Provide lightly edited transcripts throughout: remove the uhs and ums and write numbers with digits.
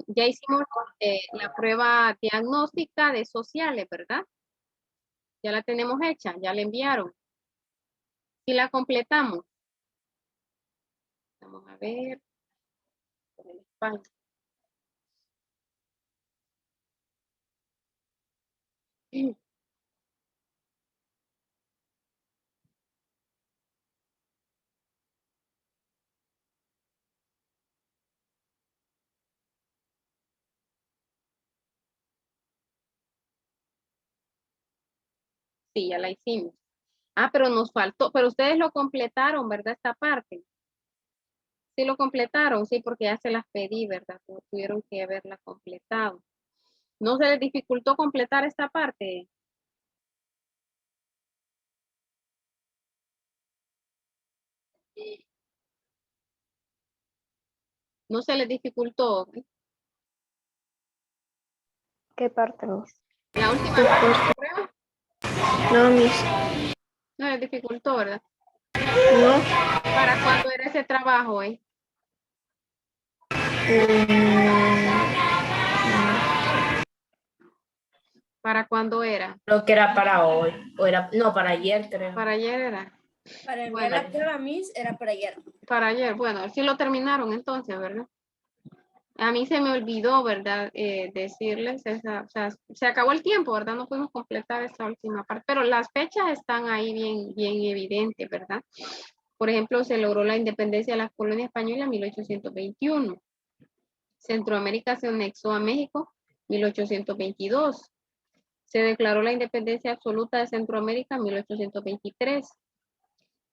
ya hicimos la prueba diagnóstica de sociales, ¿verdad? Ya la tenemos hecha, ya la enviaron. Y la completamos. Vamos a ver. Por el espacio. Sí, ya la hicimos. Ah, pero nos faltó, pero ustedes lo completaron, ¿verdad? Esta parte. Sí lo completaron, sí, porque ya se las pedí, ¿verdad? Tuvieron que haberla completado. ¿No se les dificultó completar esta parte? ¿No se les dificultó? ¿Qué parte, Miss? La última parte de la prueba No, Miss. no les dificultó, ¿verdad? No. ¿Para cuándo era ese trabajo, eh? ¿Para cuándo era? Creo que era para hoy, o era, no, para ayer creo. Para ayer era. Para enviar Bueno, la prueba, Miss, era para ayer. para ayer, bueno, sí lo terminaron entonces, ¿verdad? A mí se me olvidó, ¿verdad? Decirles, o sea, se acabó el tiempo, ¿verdad? No pudimos completar esa última parte, pero las fechas están ahí bien, bien evidentes, ¿verdad? Por ejemplo, se logró la independencia de las colonias españolas en 1821. Centroamérica se anexó a México en 1822. Se declaró la independencia absoluta de Centroamérica en 1823.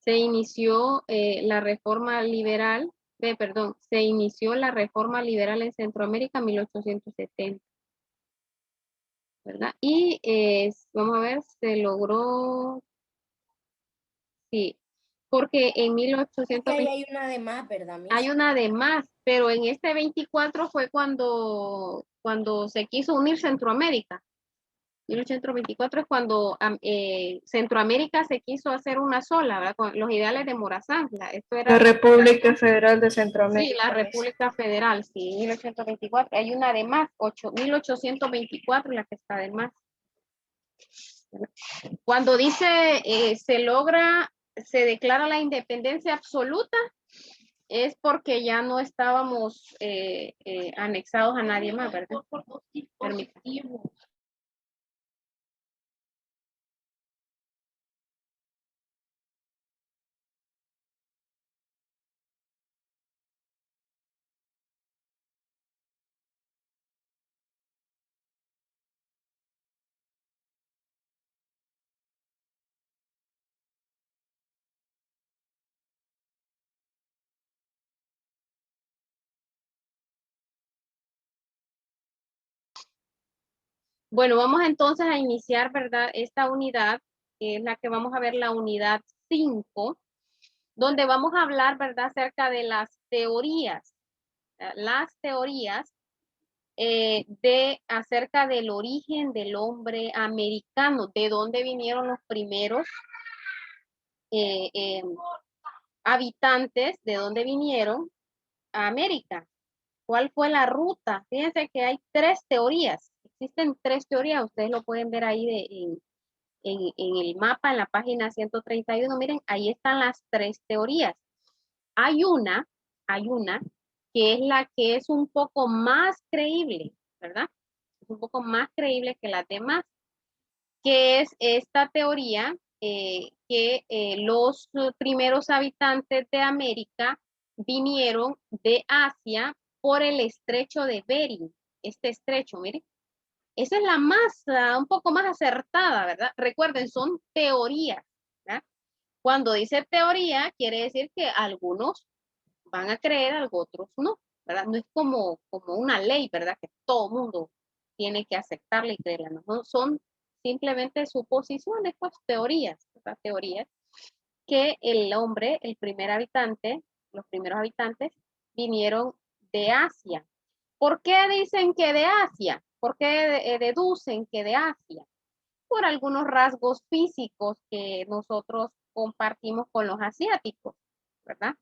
Se inició la reforma liberal, se inició la reforma liberal en Centroamérica en 1870, ¿verdad? Y vamos a ver, se logró, sí, porque en Es que 1820 ahí hay una de más, ¿verdad, Miss? hay una de más, pero en este 24 fue cuando se quiso unir Centroamérica. 1824 es cuando Centroamérica se quiso hacer una sola, ¿verdad? Con los ideales de Morazán. Esto era La República Federal de sí, Centroamérica. la República Federal, sí, 1824. Hay una de más, 1824 la que está de más. Cuando dice se declara la independencia absoluta, es porque ya no estábamos anexados a nadie más, ¿verdad? Permítame. Bueno, vamos entonces a iniciar, ¿verdad? Esta unidad, que es la que vamos a ver, la unidad 5, donde vamos a hablar, ¿verdad? Acerca de las teorías acerca del origen del hombre americano, de dónde vinieron los primeros eh, eh, habitantes, de dónde vinieron a América. ¿Cuál fue la ruta? Fíjense que hay 3 teorías. Existen 3 teorías. Ustedes lo pueden ver ahí en el mapa, en la página 131. Miren, ahí están las 3 teorías. Hay una que es la que es un poco más creíble, ¿verdad? Es un poco más creíble que las demás, que es esta teoría que los primeros habitantes de América vinieron de Asia por el estrecho de Bering. Este estrecho, miren. Esa es la más, un poco más acertada, ¿verdad? Recuerden, son teorías, ¿verdad? Cuando dice teoría, quiere decir que algunos van a creer, algo otros no, ¿verdad? No es como una ley, ¿verdad? Que todo mundo tiene que aceptarla y creerla, ¿no? Son simplemente suposiciones, pues teorías, ¿verdad? Teorías que el hombre, el primer habitante, los primeros habitantes vinieron de Asia. ¿Por qué dicen que de Asia? ¿Por qué deducen que de Asia? Por algunos rasgos físicos que nosotros compartimos con los asiáticos, ¿verdad?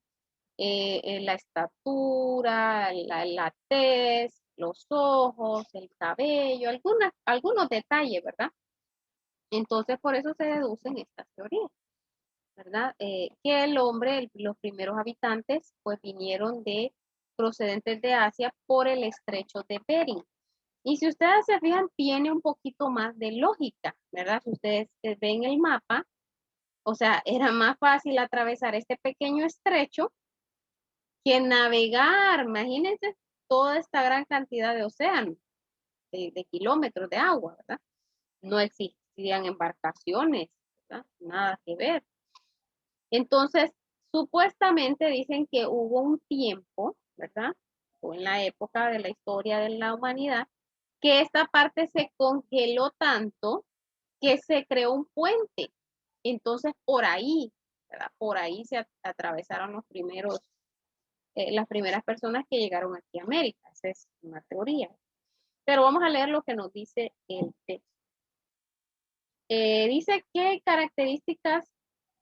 La estatura, la tez, los ojos, el cabello, algunos detalles, ¿verdad? Entonces, por eso se deducen estas teorías, ¿verdad? Que el hombre, los primeros habitantes, pues vinieron procedentes de Asia por el estrecho de Bering. Y si ustedes se fijan, tiene un poquito más de lógica, ¿verdad? Si ustedes ven el mapa, o sea, era más fácil atravesar este pequeño estrecho que navegar, imagínense toda esta gran cantidad de océano, de kilómetros de agua, ¿verdad? No existían embarcaciones, ¿verdad? Nada que ver. Entonces, supuestamente dicen que hubo un tiempo, ¿verdad? O en la época de la historia de la humanidad, que esta parte se congeló tanto que se creó un puente. Entonces, por ahí, ¿verdad? Por ahí se atravesaron las primeras personas que llegaron aquí a América. Esa es una teoría. Pero vamos a leer lo que nos dice el texto. Dice qué características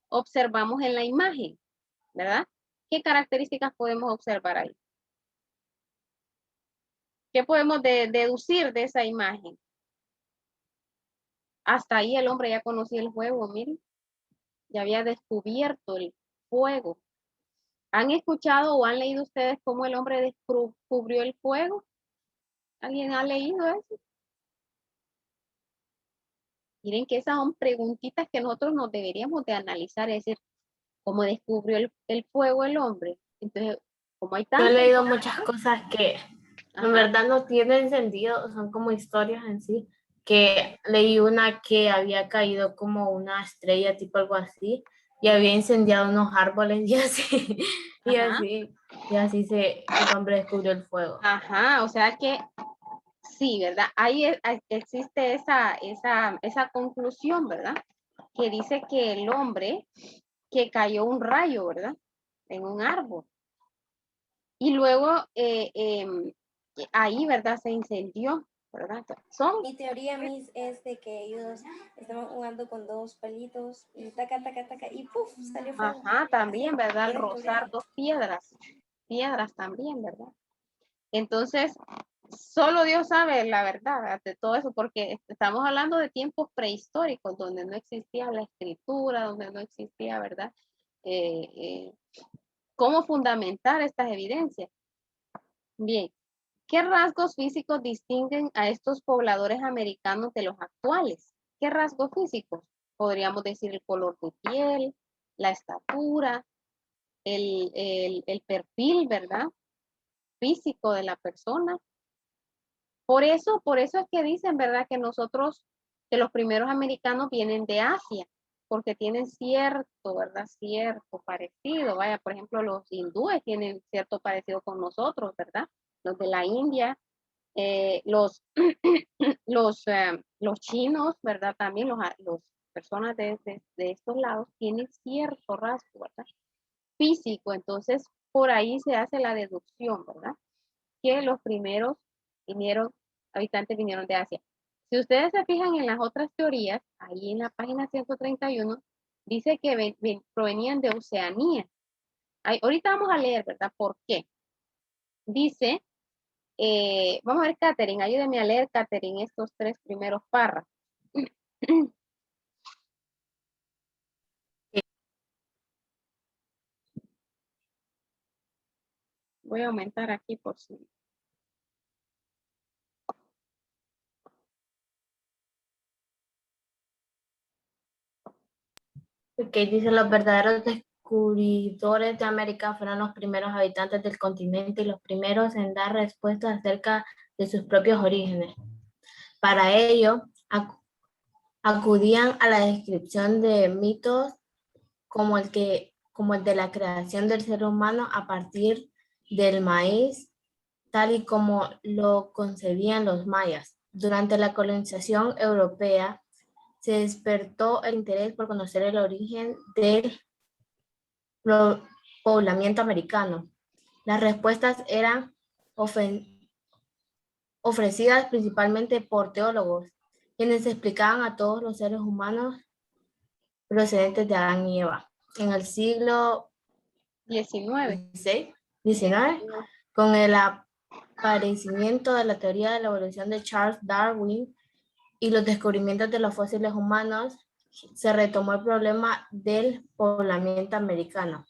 observamos en la imagen, ¿verdad? ¿Qué características podemos observar ahí? ¿Qué podemos deducir de esa imagen? Hasta ahí el hombre ya conocía el fuego, miren. Ya había descubierto el fuego. ¿Han escuchado o han leído ustedes cómo el hombre descubrió el fuego? ¿Alguien ha leído eso? Miren que esas son preguntitas que nosotros nos deberíamos de analizar, es decir, ¿cómo descubrió el fuego el hombre? Entonces, como hay Yo he tantas leído muchas cosas que Ajá. en verdad no tienen sentido, son como historias en sí, que leí una que había caído como una estrella, tipo algo así, y había incendiado unos árboles Ajá. y así el hombre descubrió el fuego. Ajá, o sea que sí, ¿verdad? Ahí existe esa conclusión, ¿verdad? Que dice que el hombre, que cayó un rayo, ¿verdad? En un árbol. Y luego ahí, ¿verdad? Se incendió, ¿verdad? Mi teoría, Miss, es de que ellos estaban jugando con dos palitos y taca, taca, taca, y ¡puf! Salió fuego. Ajá, también, Así, ¿verdad? Al bien rozar descubriendo. dos piedras también, ¿verdad? Entonces, solo Dios sabe la verdad de todo eso, porque estamos hablando de tiempos prehistóricos, donde no existía la escritura, donde no existía, ¿verdad? ¿Cómo fundamentar estas evidencias? Bien, ¿qué rasgos físicos distinguen a estos pobladores americanos de los actuales? ¿Qué rasgos físicos? Podríamos decir el color de piel, la estatura, el perfil, ¿verdad? Físico de la persona. Por eso es que dicen, ¿verdad? Que los primeros americanos vienen de Asia, porque tienen cierto, ¿verdad? Cierto parecido. Vaya, por ejemplo, los hindúes tienen cierto parecido con nosotros, ¿verdad? Los de la India, los chinos, ¿verdad? También los personas de estos lados tienen cierto rasgo, ¿verdad? Físico. Entonces, por ahí se hace la deducción, ¿verdad? Que los primeros habitantes vinieron de Asia. Si ustedes se fijan en las otras teorías, ahí en la página 131, dice que provenían de Oceanía. Ahorita vamos a leer, ¿verdad? ¿Por qué? Dice, vamos a ver, Catherine, ayúdeme a leer, Catherine, estos tres primeros párrafos. Voy a aumentar aquí por si. Que dice los verdaderos descubridores de América fueron los primeros habitantes del continente y los primeros en dar respuestas acerca de sus propios orígenes. Para ello, acudían a la descripción de mitos como el de la creación del ser humano a partir del maíz, tal y como lo concebían los mayas. Durante la colonización europea, se despertó el interés por conocer el origen del poblamiento americano. Las respuestas eran ofrecidas principalmente por teólogos, quienes explicaban a todos los seres humanos procedentes de Adán y Eva. En el siglo 19. XIX, con el aparecimiento de la teoría de la evolución de Charles Darwin y los descubrimientos de los fósiles humanos, se retomó el problema del poblamiento americano.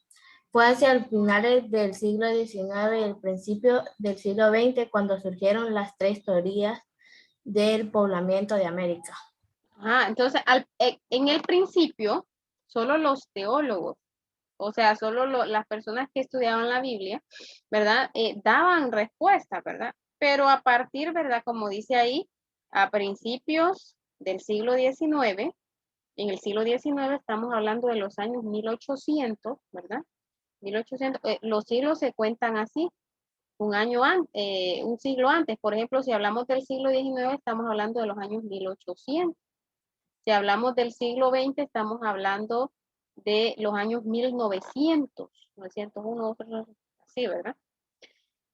Fue hacia el finales del siglo XIX y el principio del siglo XX cuando surgieron las tres teorías del poblamiento de América. Entonces, en el principio, solo los teólogos, o sea, solo las personas que estudiaban la Biblia, ¿verdad? Daban respuesta, ¿verdad? Pero a partir, ¿verdad? Como dice ahí, a principios del siglo XIX, en el siglo XIX estamos hablando de los años 1800, ¿verdad? 1800, los siglos se cuentan así, un siglo antes. Por ejemplo, si hablamos del siglo XIX, estamos hablando de los años 1800. Si hablamos del siglo XX, estamos hablando de los años 1900, 901, así, ¿verdad?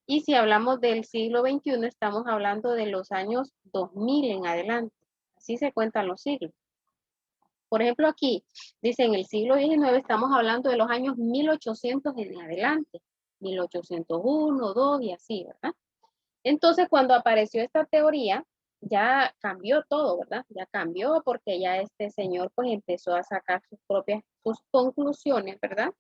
Y si hablamos del siglo XXI, estamos hablando de los años 2000 en adelante. Así se cuentan los siglos. Por ejemplo, aquí dice en el siglo XIX estamos hablando de los años 1800 en adelante. 1801, 2 y así, ¿verdad? Entonces, cuando apareció esta teoría, ya cambió todo, ¿verdad? Ya cambió porque ya este señor pues empezó a sacar sus conclusiones, ¿verdad?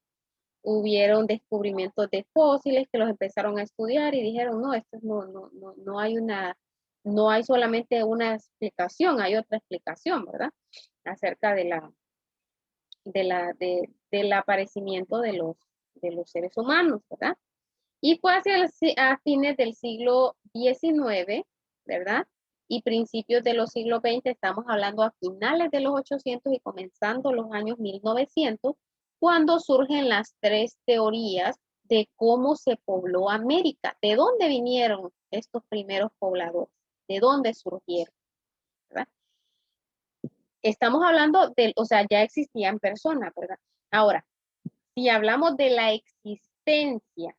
Hubieron descubrimientos de fósiles que los empezaron a estudiar y dijeron, no, esto no hay solamente una explicación, hay otra explicación, ¿verdad? Acerca del aparecimiento de los seres humanos, ¿verdad? Y fue a fines del siglo XIX, ¿verdad? Y principios de los siglos XX, estamos hablando a finales de los 800 y comenzando los años 1900, cuando surgen las tres teorías de cómo se pobló América. ¿De dónde vinieron estos primeros pobladores? ¿De dónde surgieron? ¿Verdad? Estamos hablando o sea, ya existían personas, ¿verdad? Ahora, si hablamos de la existencia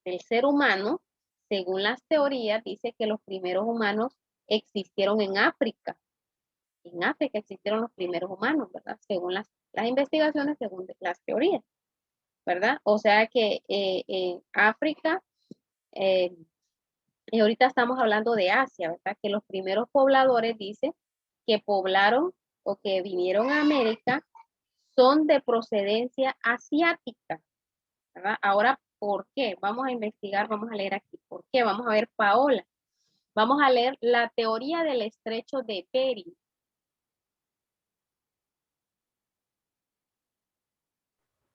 del ser humano, según las teorías, dice que los primeros humanos existieron en África. En África existieron los primeros humanos, ¿verdad? Según las investigaciones, según las teorías, ¿verdad? O sea que África, y ahorita estamos hablando de Asia, ¿verdad? Que los primeros pobladores, dice, que poblaron o que vinieron a América son de procedencia asiática, ¿verdad? Ahora, ¿por qué? Vamos a investigar, vamos a leer aquí. ¿Por qué? Vamos a ver, Paola. Vamos a leer la teoría del estrecho de Bering.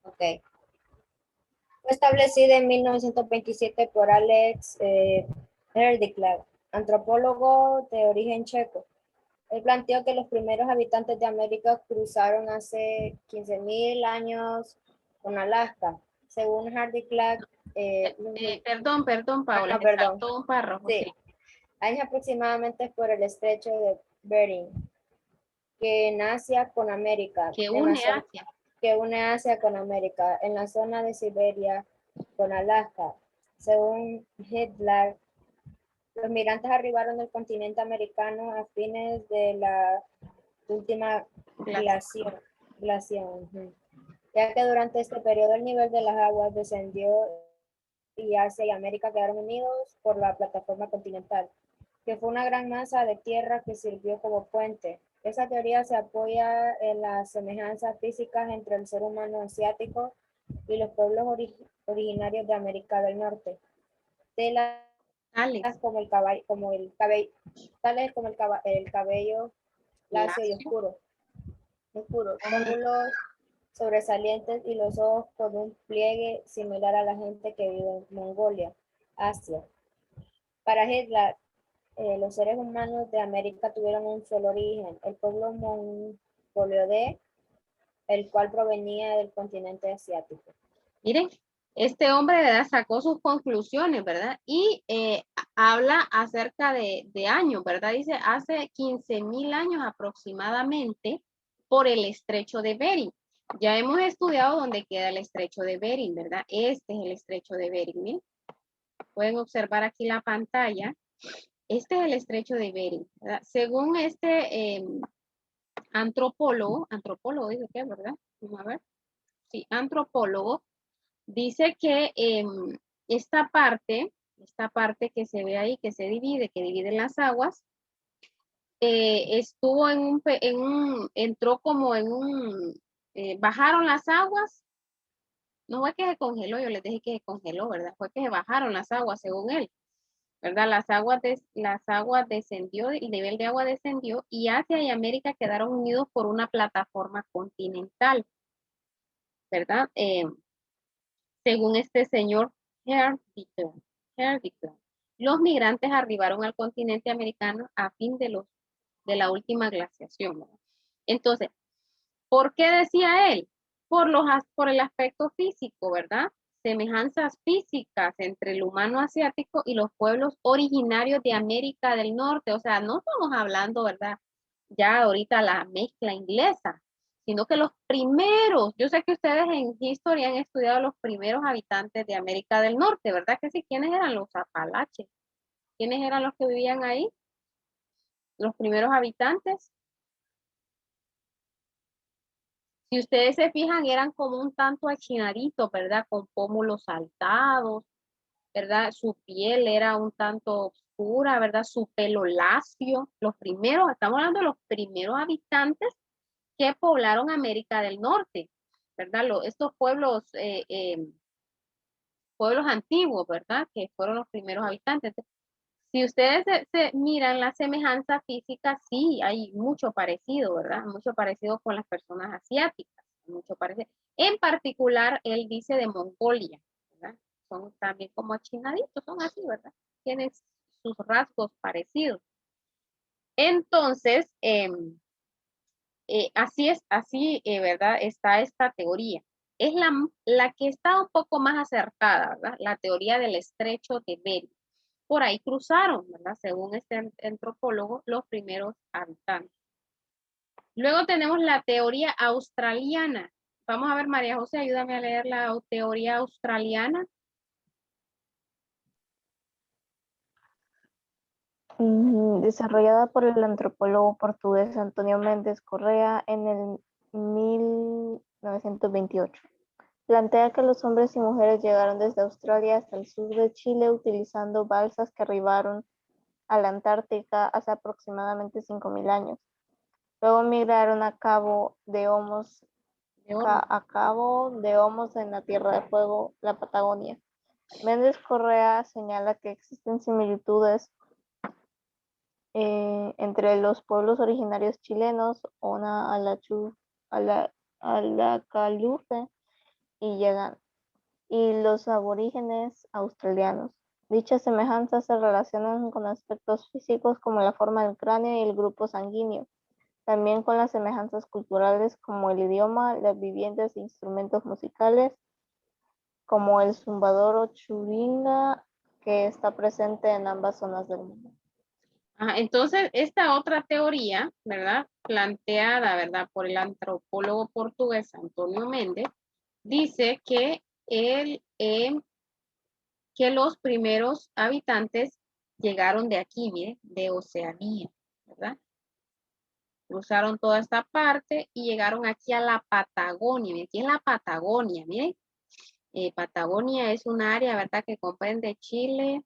Ok. Fue establecida en 1927 por Alex Herdiklag, antropólogo de origen checo. Él planteó que los primeros habitantes de América cruzaron hace 15.000 años con Alaska. Según Herdiklag, Perdón, Paola, te perdón. faltó un párrafo. Sí. Años aproximadamente por el estrecho de Bering, que une Asia con América. Que une Asia. Que une Asia con América, en la zona de Siberia con Alaska. Según Hitler, los migrantes arribaron del continente americano a fines de la última glaciación, ya que durante este periodo el nivel de las aguas descendió y Asia y América quedaron unidos por la plataforma continental, que fue una gran masa de tierra que sirvió como puente. Esa teoría se apoya en las semejanzas físicas entre el ser humano asiático y los pueblos originarios de América del Norte. Tales como el cabello lacio y oscuro, pómulos sobresalientes y los ojos con un pliegue similar a la gente que vive en Mongolia, Asia. Para Hitler, los seres humanos de América tuvieron un solo origen, el pueblo mongolode, el cual provenía del continente asiático. Miren, este hombre, ¿verdad? Sacó sus conclusiones, ¿verdad? Y habla acerca de años, ¿verdad? Dice, hace 15.000 años aproximadamente por el estrecho de Bering. Ya hemos estudiado dónde queda el estrecho de Bering, ¿verdad? Este es el estrecho de Bering, ¿bien? Pueden observar aquí la pantalla. Este es el estrecho de Bering, ¿verdad? Según este antropólogo, dice que, ¿verdad? Vamos a ver. Sí, antropólogo, dice que esta parte, esta parte que se ve ahí, que se divide, que divide las aguas, estuvo entró como en bajaron las aguas, no fue que se congeló, yo les dije que se congeló, ¿verdad? Fue que se bajaron las aguas según él, ¿verdad? Las aguas descendió, el nivel de agua descendió y Asia y América quedaron unidos por una plataforma continental, ¿verdad? Según este señor Herdicton, los migrantes arribaron al continente americano a fin de la última glaciación, ¿verdad? Entonces, ¿por qué decía él? Por el aspecto físico, ¿verdad? Semejanzas físicas entre el humano asiático y los pueblos originarios de América del Norte. O sea, no estamos hablando, ¿verdad? Ya ahorita la mezcla inglesa, sino que los primeros, yo sé que ustedes en historia han estudiado los primeros habitantes de América del Norte, ¿verdad que sí? ¿Quiénes eran los apalaches? ¿Quiénes eran los que vivían ahí? Los primeros habitantes. Si ustedes se fijan, eran como un tanto achinaditos, ¿verdad? Con pómulos saltados, ¿verdad? Su piel era un tanto oscura, ¿verdad? Su pelo lacio. Los primeros, estamos hablando de los primeros habitantes que poblaron América del Norte, ¿verdad? Estos pueblos, pueblos antiguos, ¿verdad? Que fueron los primeros habitantes. Si ustedes se miran la semejanza física, sí, hay mucho parecido, ¿verdad? Mucho parecido con las personas asiáticas, mucho parecido. En particular, él dice de Mongolia, ¿verdad? Son también como achinaditos, son así, ¿verdad? Tienen sus rasgos parecidos. Entonces, ¿verdad? Está esta teoría. Es la que está un poco más acertada, ¿verdad? La teoría del estrecho de Bering. Por ahí cruzaron, ¿verdad? Según este antropólogo, los primeros habitantes. Luego tenemos la teoría australiana. Vamos a ver, María José, ayúdame a leer la teoría australiana. Desarrollada por el antropólogo portugués Antonio Méndez Correa en el 1928. Plantea que los hombres y mujeres llegaron desde Australia hasta el sur de Chile utilizando balsas que arribaron a la Antártica hace aproximadamente 5.000 años. Luego migraron a Cabo de Homos en la Tierra de Fuego, la Patagonia. Méndez Correa señala que existen similitudes entre los pueblos originarios chilenos, Ona, Alacalufe y los aborígenes australianos. Dichas semejanzas se relacionan con aspectos físicos como la forma del cráneo y el grupo sanguíneo, también con las semejanzas culturales como el idioma, las viviendas e instrumentos musicales, como el zumbador o churinga, que está presente en ambas zonas del mundo. Entonces, esta otra teoría, ¿verdad? Planteada, ¿verdad? Por el antropólogo portugués Antonio Méndez, dice que que los primeros habitantes llegaron de aquí, mire, de Oceanía, ¿verdad? Cruzaron toda esta parte y llegaron aquí a la Patagonia. Mire, aquí es la Patagonia, mire. Patagonia es un área, ¿verdad? Que comprende Chile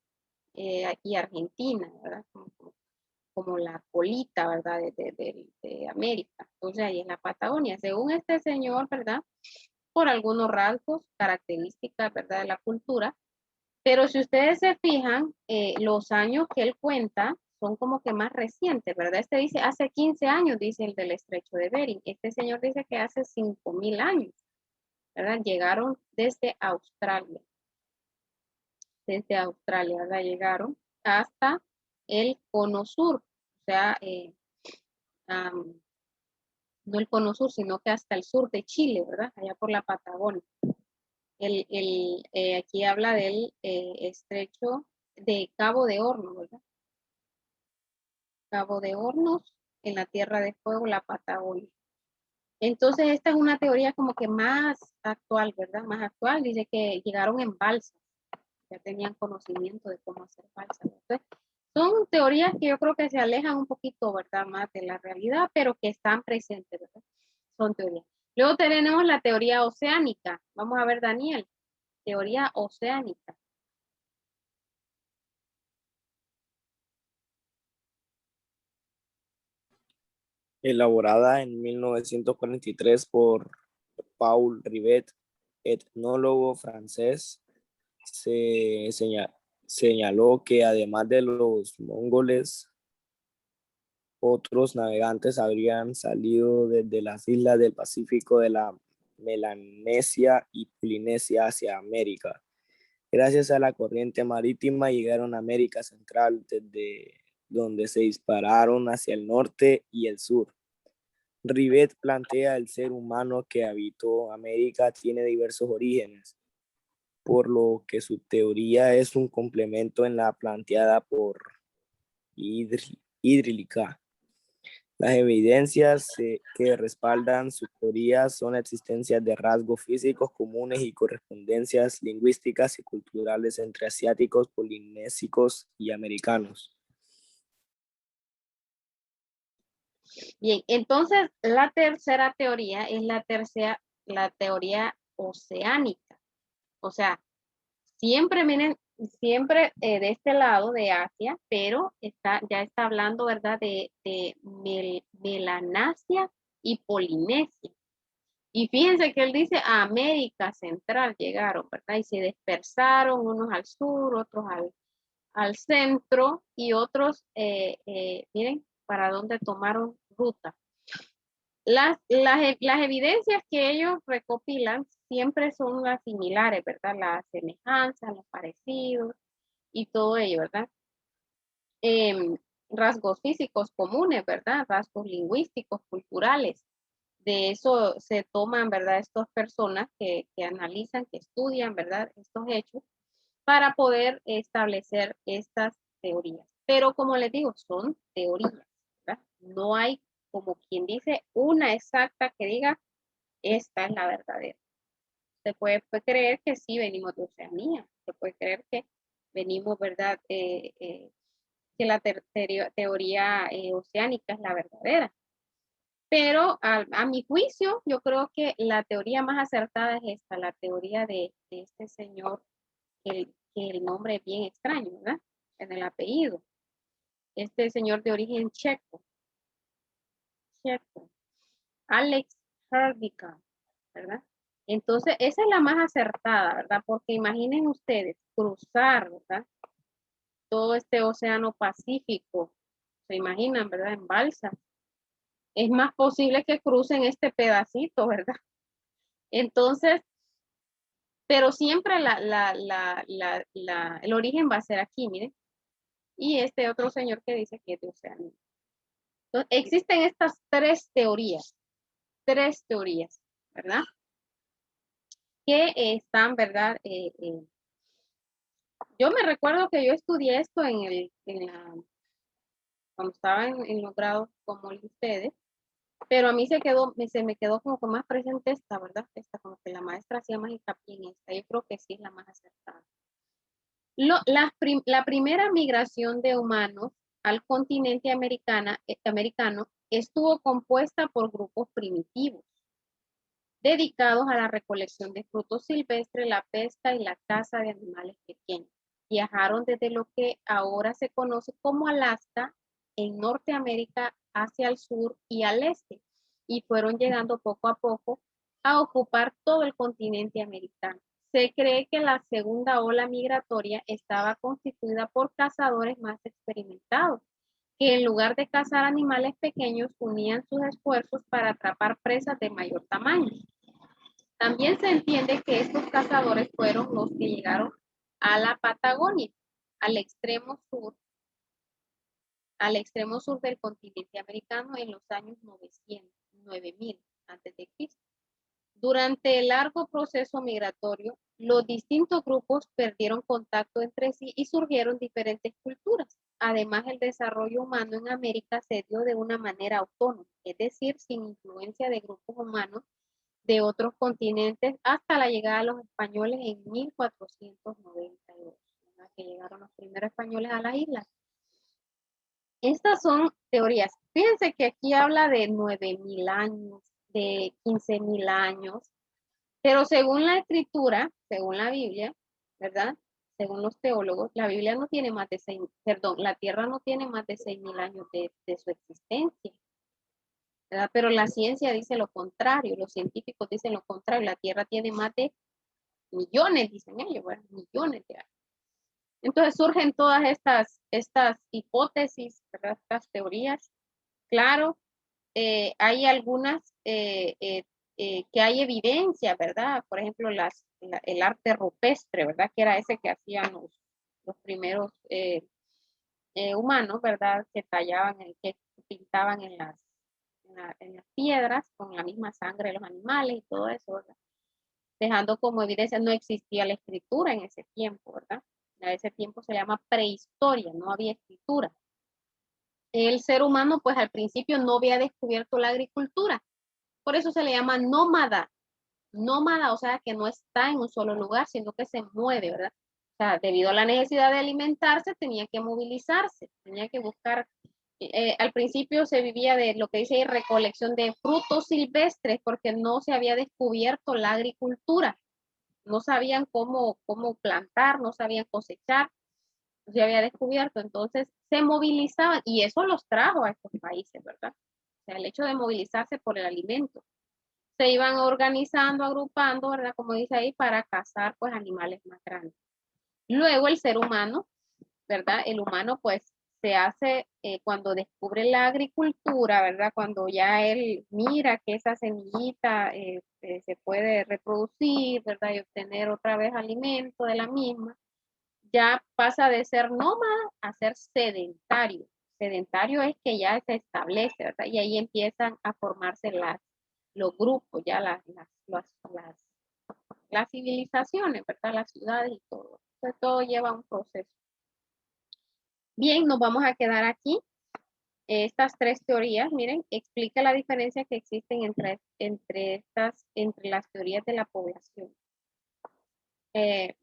y Argentina, ¿verdad? Como la colita, ¿verdad? De América. Entonces ahí es la Patagonia. Según este señor, ¿verdad? Por algunos rasgos, características, ¿verdad? De la cultura. Pero si ustedes se fijan, los años que él cuenta son como que más recientes, ¿verdad? Este dice hace 15 años, dice el del estrecho de Bering. Este señor dice que hace 5.000 años, ¿verdad? Llegaron desde Australia. Desde Australia, ¿verdad? Llegaron hasta el cono sur. O sea, no el cono sur, sino que hasta el sur de Chile, ¿verdad? Allá por la Patagonia. Aquí habla del estrecho de Cabo de Hornos, ¿verdad? Cabo de Hornos, en la Tierra de Fuego, la Patagonia. Entonces, esta es una teoría como que más actual, ¿verdad? Más actual. Dice que llegaron en balsas, ya tenían conocimiento de cómo hacer balsas. Entonces, son teorías que yo creo que se alejan un poquito, ¿verdad? Más de la realidad, pero que están presentes, ¿verdad? Son teorías. Luego tenemos la teoría oceánica. Vamos a ver, Daniel. Teoría oceánica. elaborada en 1943 por Paul Rivet, etnólogo francés, señaló que además de los mongoles, otros navegantes habrían salido desde las islas del Pacífico de la Melanesia y Polinesia hacia América. Gracias a la corriente marítima llegaron a América Central, desde donde se dispararon hacia el norte y el sur. Rivet plantea el ser humano que habitó América tiene diversos orígenes, por lo que su teoría es un complemento en la planteada por Hidrílica. Las evidencias que respaldan su teoría son la existencia de rasgos físicos comunes y correspondencias lingüísticas y culturales entre asiáticos, polinésicos y americanos. Bien, entonces la tercera teoría es la teoría oceánica. O sea, siempre miren, siempre de este lado de Asia, pero ya está hablando, ¿verdad? De Melanesia y Polinesia. Y fíjense que él dice a América Central llegaron, ¿verdad? Y se dispersaron unos al sur, otros al centro y otros, miren, para dónde tomaron ruta. Las evidencias que ellos recopilan siempre son las similares, ¿verdad? Las semejanzas, los parecidos y todo ello, ¿verdad? Rasgos físicos comunes, ¿verdad? Rasgos lingüísticos, culturales. De eso se toman, ¿verdad? Estas personas que analizan, que estudian, ¿verdad? Estos hechos para poder establecer estas teorías. Pero como les digo, son teorías, ¿verdad? No hay, como quien dice, una exacta que diga, esta es la verdadera. Se puede creer que sí venimos de Oceanía, se puede creer que venimos, ¿verdad? Que la teoría oceánica es la verdadera. Pero a mi juicio, yo creo que la teoría más acertada es esta, la teoría de este señor, que el nombre es bien extraño, ¿verdad? En el apellido. Este señor de origen checo. Alex Hrdlicka, ¿verdad? Entonces, esa es la más acertada, ¿verdad? Porque imaginen ustedes cruzar, ¿verdad? Todo este océano Pacífico, se imaginan, ¿verdad? En balsa. Es más posible que crucen este pedacito, ¿verdad? Entonces, pero siempre el origen va a ser aquí, miren. Y este otro señor que dice que es de Oceanía. Entonces, existen estas tres teorías, ¿verdad? Que están, ¿verdad? Yo me recuerdo que yo estudié esto cuando estaba en los grados como el de ustedes, pero a mí se me quedó como que más presente esta, ¿verdad? Esta, como que la maestra hacía más hincapié en esta. Yo creo que sí es la más acertada. La primera migración de humanos al continente americano estuvo compuesta por grupos primitivos, dedicados a la recolección de frutos silvestres, la pesca y la caza de animales pequeños. Viajaron desde lo que ahora se conoce como Alaska, en Norteamérica, hacia el sur y al este, y fueron llegando poco a poco a ocupar todo el continente americano. Se cree que la segunda ola migratoria estaba constituida por cazadores más experimentados, que en lugar de cazar animales pequeños, unían sus esfuerzos para atrapar presas de mayor tamaño. También se entiende que estos cazadores fueron los que llegaron a la Patagonia, al extremo sur del continente americano en los años 9000 a.C. Durante el largo proceso migratorio, los distintos grupos perdieron contacto entre sí y surgieron diferentes culturas. Además, el desarrollo humano en América se dio de una manera autónoma, es decir, sin influencia de grupos humanos de otros continentes hasta la llegada de los españoles en 1492, que llegaron los primeros españoles a las islas. Estas son teorías. Fíjense que aquí habla de 9000 años, de 15000 años, pero según la escritura, según la Biblia, ¿verdad? Según los teólogos, la Biblia no tiene más de la Tierra no tiene más de 6000 años de su existencia. ¿verdad? Pero la ciencia dice lo contrario, los científicos dicen lo contrario, la Tierra tiene más de millones, dicen ellos, ¿verdad? Millones de años. Entonces surgen todas estas hipótesis, ¿verdad? Estas teorías. Claro, hay algunas que hay evidencia, ¿verdad? Por ejemplo, el arte rupestre, ¿verdad? Que era ese que hacían los primeros humanos, ¿verdad? Que tallaban, que pintaban en las piedras con la misma sangre de los animales y todo eso, ¿verdad? Dejando como evidencia, no existía la escritura en ese tiempo, ¿verdad? En ese tiempo se llama prehistoria, no había escritura. El ser humano, pues al principio no había descubierto la agricultura, por eso se le llama nómada. Nómada, o sea, que no está en un solo lugar, sino que se mueve, ¿verdad? O sea, debido a la necesidad de alimentarse, tenía que movilizarse, tenía que buscar. Al principio se vivía de lo que dice recolección de frutos silvestres, porque no se había descubierto la agricultura. No sabían cómo plantar, no sabían cosechar, no se había descubierto. Entonces se movilizaban y eso los trajo a estos países, ¿verdad? O sea, el hecho de movilizarse por el alimento. Se iban organizando, agrupando, ¿verdad? Como dice ahí, para cazar pues animales más grandes. Luego el ser humano, ¿verdad? El humano pues se hace cuando descubre la agricultura, ¿verdad? Cuando ya él mira que esa semillita se puede reproducir, ¿verdad? Y obtener otra vez alimento de la misma, ya pasa de ser nómada a ser sedentario. Sedentario es que ya se establece, ¿verdad? Y ahí empiezan a formarse los grupos, ya las civilizaciones, ¿verdad? Las ciudades y todo. Entonces, todo lleva un proceso. Bien, nos vamos a quedar aquí. Estas tres teorías, miren, explica la diferencia que existen entre las teorías de la población.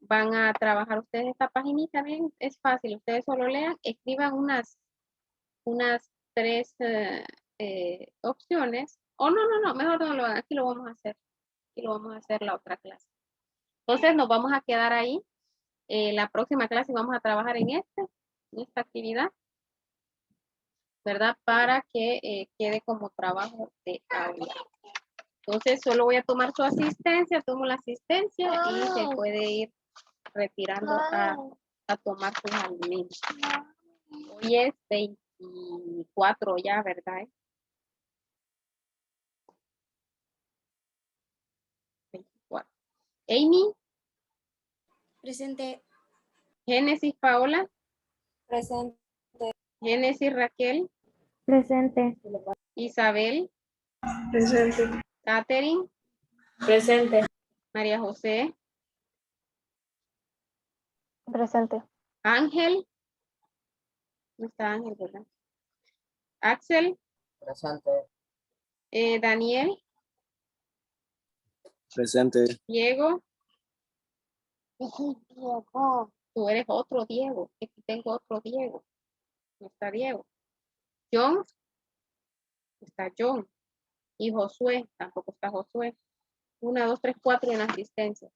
Van a trabajar ustedes esta paginita, bien, es fácil, ustedes solo lean, escriban unas tres opciones, o no, mejor no lo hagan, aquí lo vamos a hacer, aquí lo vamos a hacer la otra clase. Entonces nos vamos a quedar ahí, la próxima clase vamos a trabajar en esta actividad, ¿verdad? Para que quede como trabajo de aula. Entonces solo voy a tomar su asistencia, tomo la asistencia y se puede ir retirando a tomar sus alimentos. Hoy es 24 ya, ¿verdad? 24. Amy. Presente. Génesis Paola. Presente. Génesis Raquel. Presente. Isabel. Presente. Catherine. Presente. María José. Presente. Ángel. No está Ángel, ¿verdad? Axel. Presente. Daniel. Presente. Diego. Diego. Tú eres otro Diego. Aquí tengo otro Diego. No está Diego. John. Está John. Y Josué. Tampoco está Josué. 1, 2, 3, 4 en asistencia.